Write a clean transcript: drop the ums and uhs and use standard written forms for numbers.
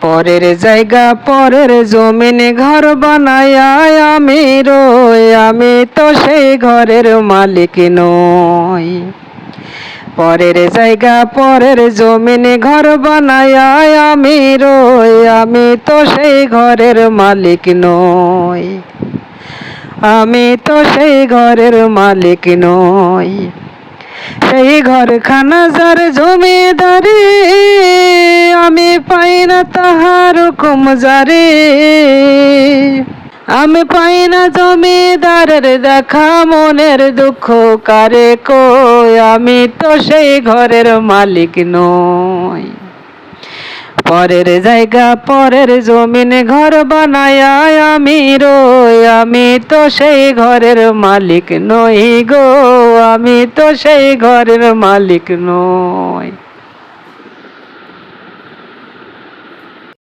পরের জায়গা পরের জমিনে ঘর বানায় আমি রই, আমি তো সেই ঘরের মালিক নই। পরের জায়গা পরের জমিনে ঘর বানায় আমি রই, আমি তো সেই ঘরের মালিক নই। আমি তো সেই ঘরের মালিক নই। সেই ঘরখানা যার জমিদারি, আমি পাই না তাহার হুকুম জারি। আমি পাই না জমিদারের দেখা, মনের দুঃখ কারে কই, আমি তো সেই ঘরের মালিক নই। পরের জায়গা পরের জমিনে ঘর বানায় আমি রই, আমি তো সেই ঘরের মালিক নই গো, আমি তো সেই ঘরের মালিক নই।